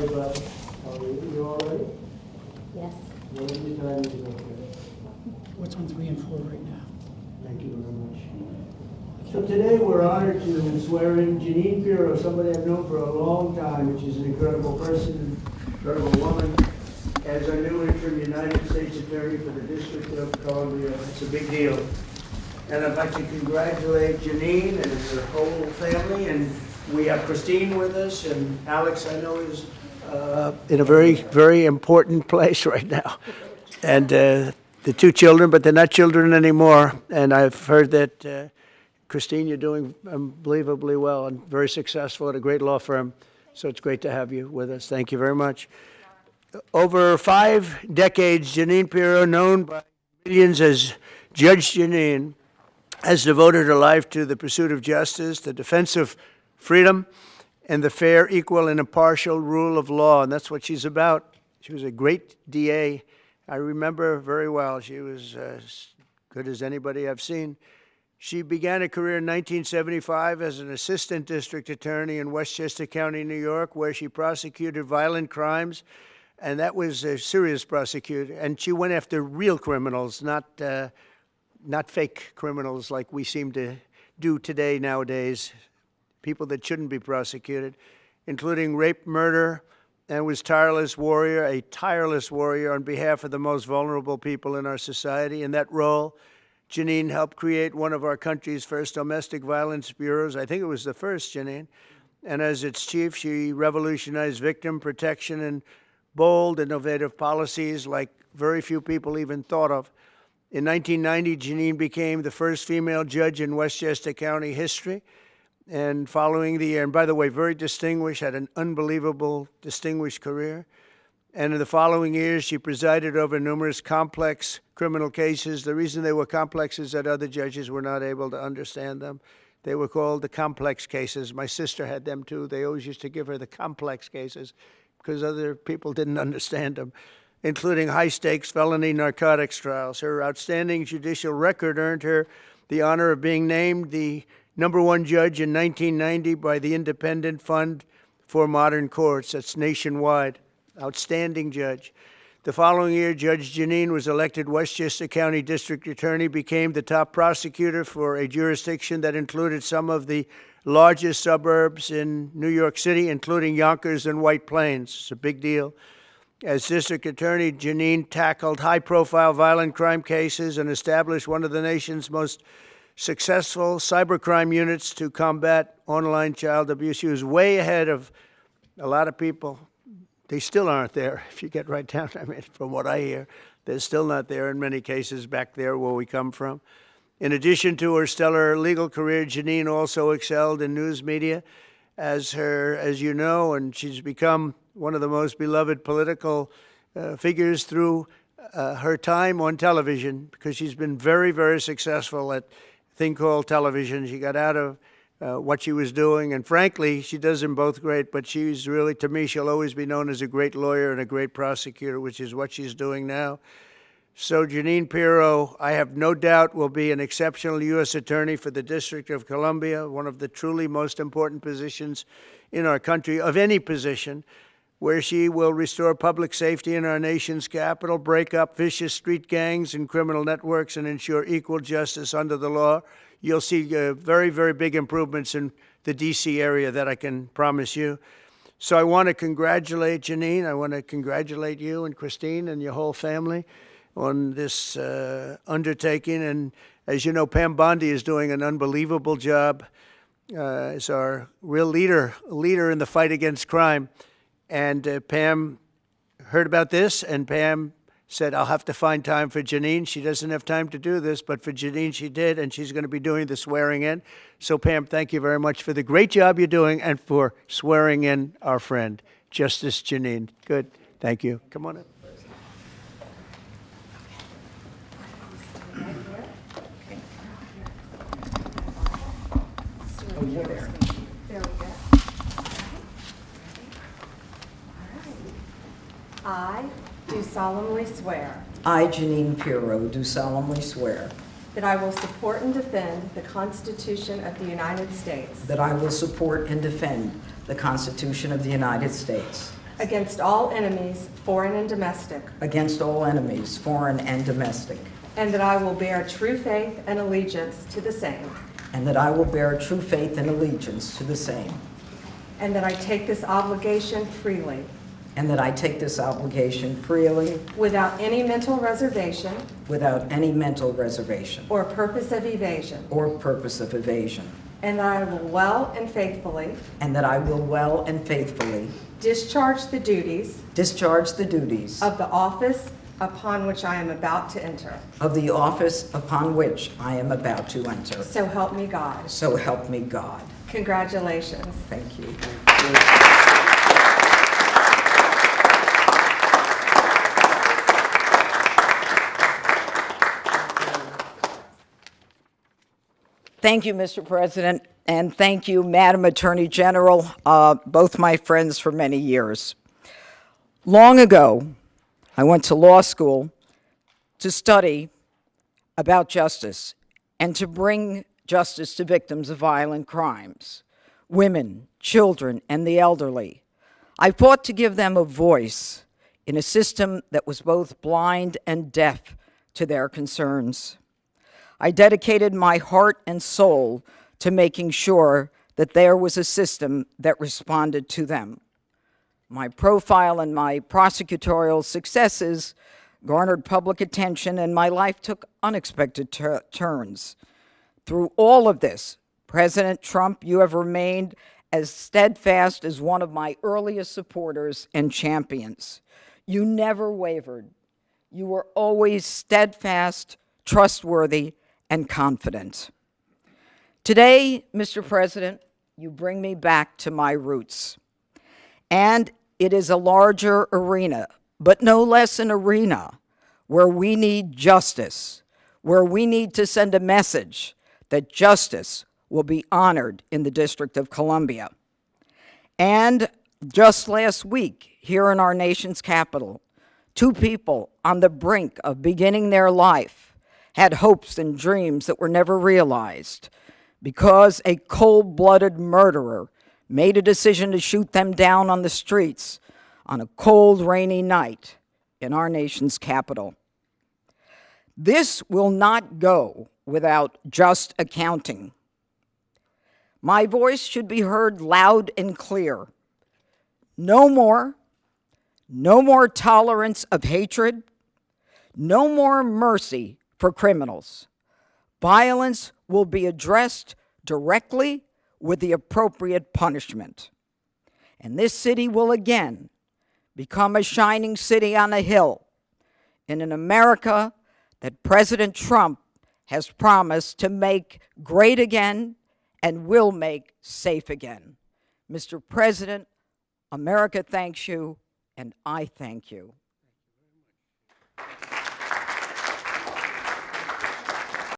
Sorry, brother. You all ready? Yes. Whatever you time is okay. What's on 3 and 4 right now? Thank you very much. So today we're honored to swear in Jeanine Pirro, somebody I've known for a long time, which is an incredible person, incredible woman, as our new Interim United States Attorney for the District of Columbia. It's a big deal. And I'd like to congratulate Janine and her whole family. And we have Christine with us, and Alex, I know, is in a very, very important place right now. And the two children, but they're not children anymore. And I've heard that, Christine, you're doing unbelievably well and very successful at a great law firm. So it's great to have you with us. Thank you very much. Over 5 decades, Jeanine Pirro, known by millions as Judge Janine, has devoted her life to the pursuit of justice, the defense of freedom, and the fair, equal, and impartial rule of law. And that's what she's about. She was a great DA. I remember her very well. She was as good as anybody I've seen. She began a career in 1975 as an assistant district attorney in Westchester County, New York, where she prosecuted violent crimes. And that was a serious prosecutor. And she went after real criminals, not fake criminals like we seem to do today nowadays, people that shouldn't be prosecuted, including rape, murder, and was a tireless warrior on behalf of the most vulnerable people in our society. In that role, Janine helped create one of our country's first domestic violence bureaus. I think it was the first, Janine. And as its chief, she revolutionized victim protection and bold, innovative policies like very few people even thought of. In 1990, Janine became the first female judge in Westchester County history. And following the year, and by the way, very distinguished, had an unbelievable, distinguished career. And in the following years, she presided over numerous complex criminal cases. The reason they were complex is that other judges were not able to understand them. They were called the complex cases. My sister had them too. They always used to give her the complex cases because other people didn't understand them, including high-stakes felony narcotics trials. Her outstanding judicial record earned her the honor of being named the #1 judge in 1990 by the Independent Fund for Modern Courts. That's nationwide. Outstanding judge. The following year, Judge Janine was elected Westchester County District Attorney, became the top prosecutor for a jurisdiction that included some of the largest suburbs in New York City, including Yonkers and White Plains. It's a big deal. As district attorney, Janine tackled high-profile violent crime cases and established one of the nation's most successful cybercrime units to combat online child abuse. She was way ahead of a lot of people. They still aren't there, if you get right down. I mean, from what I hear, they're still not there in many cases back there where we come from. In addition to her stellar legal career, Janine also excelled in news media as you know, and she's become one of the most beloved political figures through her time on television, because she's been very, very successful at a thing called television. She got out of what she was doing, and frankly, she does them both great, but she's really, to me, she'll always be known as a great lawyer and a great prosecutor, which is what she's doing now. So Jeanine Pirro, I have no doubt, will be an exceptional U.S. Attorney for the District of Columbia, one of the truly most important positions in our country, of any position, where she will restore public safety in our nation's capital, break up vicious street gangs and criminal networks, and ensure equal justice under the law. You'll see very, very big improvements in the D.C. area, that I can promise you. So I want to congratulate Janine. I want to congratulate you and Christine and your whole family on this undertaking. And as you know, Pam Bondi is doing an unbelievable job as our real leader in the fight against crime. And Pam heard about this, and Pam said, I'll have to find time for Janine. She doesn't have time to do this, but for Janine she did, and she's going to be doing the swearing in. So Pam, thank you very much for the great job you're doing and for swearing in our friend, Justice Janine. Good. Thank you. Come on up. Oh, you're there. There we go. I do solemnly swear I, Jeanine Pirro, do solemnly swear that I will support and defend the Constitution of the United States that I will support and defend the Constitution of the United States against all enemies, foreign and domestic, against all enemies, foreign and domestic, and that I will bear true faith and allegiance to the same, and that I will bear true faith and allegiance to the same, and that I take this obligation freely, and that I take this obligation freely without any mental reservation without any mental reservation or purpose of evasion, or purpose of evasion, and that I will well and faithfully and that I will well and faithfully discharge the duties of of the office upon which I am about to enter. the office upon which I am about to enter. So help me God. So help me God. Congratulations. Thank you. Thank you, Mr. President, and thank you, Madam Attorney General, both my friends for many years. Long ago, I went to law school to study about justice and to bring justice to victims of violent crimes, women, children, and the elderly. I fought to give them a voice in a system that was both blind and deaf to their concerns. I dedicated my heart and soul to making sure that there was a system that responded to them. My profile and my prosecutorial successes garnered public attention, and my life took unexpected turns. Through all of this, President Trump, you have remained as steadfast as one of my earliest supporters and champions. You never wavered. You were always steadfast, trustworthy, and confident. Today, Mr. President, you bring me back to my roots. And it is a larger arena, but no less an arena where we need justice, where we need to send a message that justice will be honored in the District of Columbia. And just last week, here in our nation's capital, two people on the brink of beginning their life had hopes and dreams that were never realized because a cold-blooded murderer made a decision to shoot them down on the streets on a cold, rainy night in our nation's capital. This will not go without just accounting. My voice should be heard loud and clear. No more tolerance of hatred, no more mercy for criminals. Violence will be addressed directly with the appropriate punishment. And this city will again become a shining city on a hill in an America that President Trump has promised to make great again and will make safe again. Mr. President, America thanks you, and I thank you.